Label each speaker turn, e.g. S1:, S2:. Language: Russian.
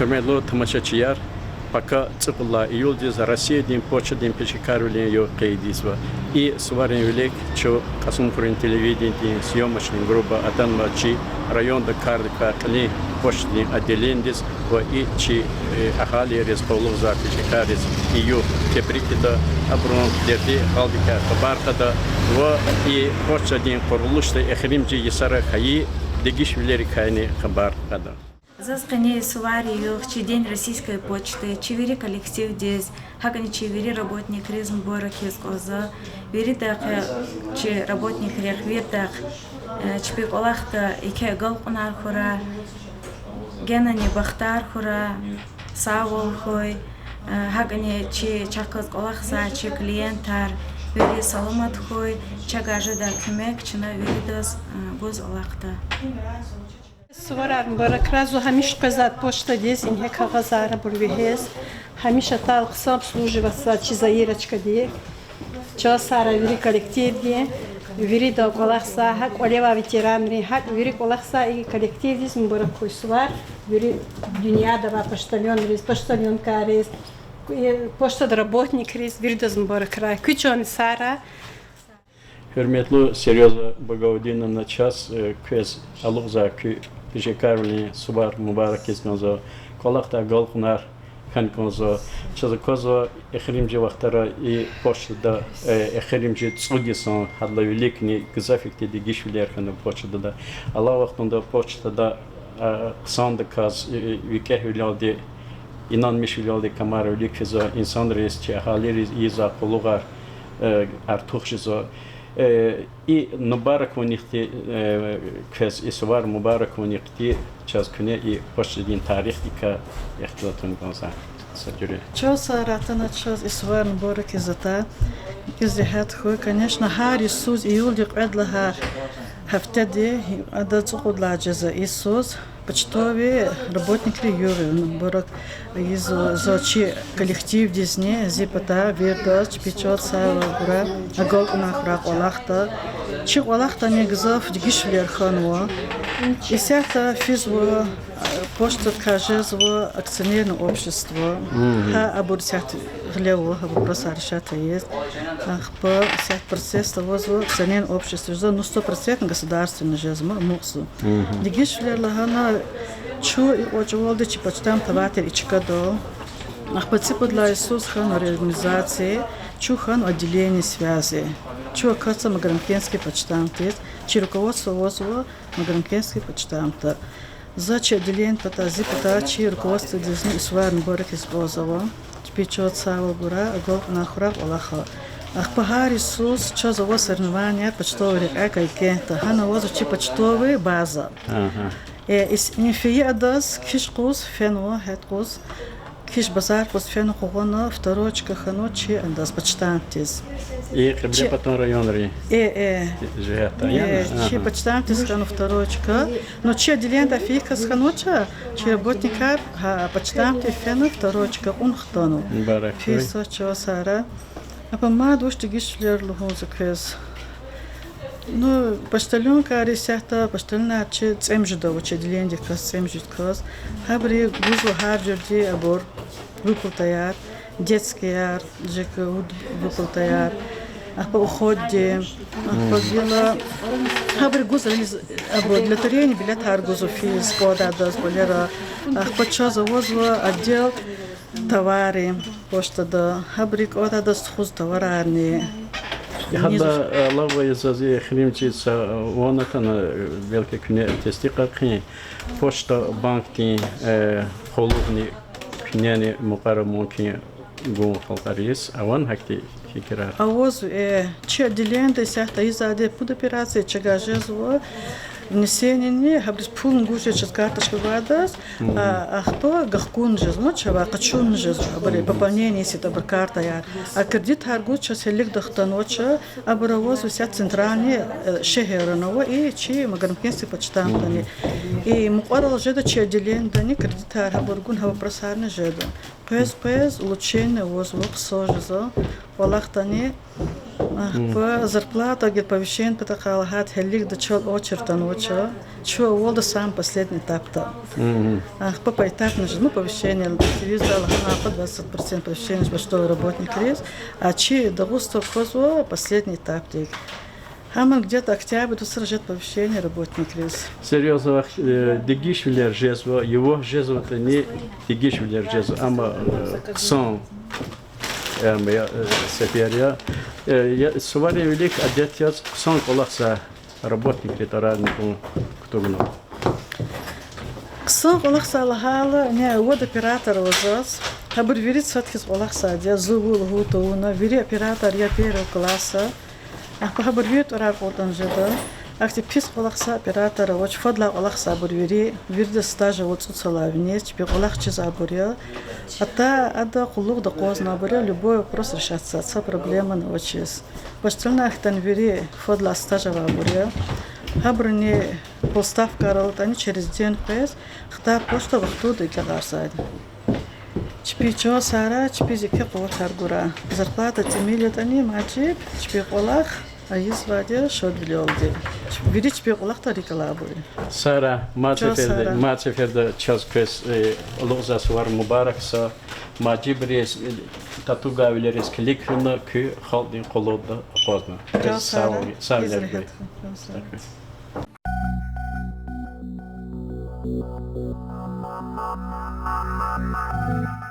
S1: Hürmetli tamaşaçılar, пока цыпла юлдиз Россия дин почта дин печекарулин ё кайдизва. И сварен велик, чо Касумхурин телевидение съемочная группа Атанмачи районда Кардика Кли почтный отделендис во и чи ахали Республик за печекарис и ё теприкида аброн дерди халдика хабаркада во и почта дин курулушта эхримжи ясара хаи дегишвилери кайни хабаркада.
S2: Заскане сувари чи день российской почты, чивери коллектив здесь, хакани чивери работник Резмбора Кизгоза, вери так чи работник Рехвирдах, чпик олахта ике галкунар хура, генани бахтар хура, савол хой, хакани чи чакыз олахса чи клиентар, вери саламат хой, чагажада кемек чина веридас гоз олахта.
S3: Сварар баракразу хамиш казат почта здесь инhe кагазара бурвихес хамиша тал қсам служиваться чизаирочка ди часара вери коллектив ди вери да колахса хак олева ветеранри хак вери колахса и коллектив здесь мбаракой свар вери дуньяда ва почтальон карис почта работник рис вери да мбаракрай кучон сара.
S1: Hürmetli Seryoza Bagaudin'in час kez alugza ki pişekarli subar mübarek esnozo kolakta galkunar kankozo çazakozo ehrimci vaktara i poçtada ehrimci tsugison hadlavilikni gızafikte de gişviler kanı poçtada da Allah vaktında poçtada sandı kaz vikehvilade inanmış vilade kamar ölikfizo insan reisçi haleri iza kolugar artuxjizo и мубарак унихти кез исвар мубарак унихти час куне и почтин тарих дика ихтилатун гонса саджури
S4: час ратана час исвар мубарак изата кизихат хо конечно har Иисус июль قدلها هفتدي هذا تقول لا جزاء Иисус почтовый работник Юрий Мубарак из зачи коллектив дизне зипата вердас печат савра агол нахрак Аллахта чи Аллахта негзав дигишлер ханва исята физво почта кажезво акционерное общество ха абурсят глево абурсаршата есть по 50% того акционерное общество за 100% государственное жезмо муксу дигишлер лахана чу и очеволды чи почтам таватер ичкадо ахпаципа для Иисус хан организации чу хан отделение связи чу оказывается Магарамкенский почтамт есть чи руководство возво Магарамкенский почтамт за отделение патази патачи руководство дизни сварн борик из Бозова печет сава гура агол нахрак Аллаха ахпахар Иисус чо за соревнования почтовый экайкента хана возо чи почтовый база is нефиадас киш кус фено хет кус киш базар кус фено хугона второчка ханочи андас почтантис
S1: и хебре потом районри
S4: чи почтантис хану второчка но чи отделение фика с ханоча чи работника почтанти фено второчка он хтану фисо чо сара а помадуш тигишлер лухозакес ну, почтальон карисята, почтальна че цемжда, оче отделение кас цемжд кас. Хабри гузо харджерди абор выплатаяр, детский яр, джека выплатаяр. Ахпа уходи, ахпа била. Хабри гузо абор для турени билет хар гузо физ кода дас болера. Ахпа чо завозва отдел товары, почта да. Хабри кода дас хуз товарарни.
S1: Hadda lava yazı xrimçisa ona tana belki küne testiqa qi poçta bankti xolugni küneni muqara mumkin gon xalqaris avan hakti fikra
S4: авоз чи отделение сяхта изаде под операция чагажезво внесение хабрис пулн гуше через карточку вадас а кто гахкун жезмо чава качун жезмо абре пополнение си табр карта я а кредит харгу час элек дахтаноча абравоз вся центральный шехерново и чи Магарамкенский почтамтани и муқарал жеда чи отделение дани кредит харбургун хава просарне жеда пез улучшение воз вок сожезо Аллахтани По зарплата где повышение потакалахат хелик до чел очертан очо. Чо волда сам последний этап-то. По этапно же, повышение, телевиз дала по 20% повышение, что работник рез, а чи до густа козу последний этап. Хаман где-то октябрь до сражет повышение работник рез.
S1: Серьезно, дигишвилер жезво, его жезво это не дигишвилер жезво, ама сон. Сеперия. Суварин велик одетец сон коласа работник литерарный кто гнал.
S4: Сон коласа лахала не вот оператор возрос. Хабр верит садхис коласа, я зубул гутуна, вери оператор я первого класса. Ах хабр верит оракотан жеда. Ах ти пис коласа оператора, вот фадла коласа бурвери, верде стажа вот суцалавне, тебе колахчи забуря. Ада кулук да козна буря, любой вопрос решается, отца проблема на очис. Почтальна ахтан вери фадла стажа вабуря. Хабрни полставка работани через день пес, хта почта вахту и кагарсад. Чпи чо сара, чпи зике повар гура. Зарплата тимилет они мачи, чпи колах. Айыз вадя шод влёлди. Видишь, тебе улахта рикалабы.
S1: Сара, мацеферда час кес лоза свар мубарак са маджибрес татуга вилерес кликна ки халдин колода позна. Сара.
S5: Thank you.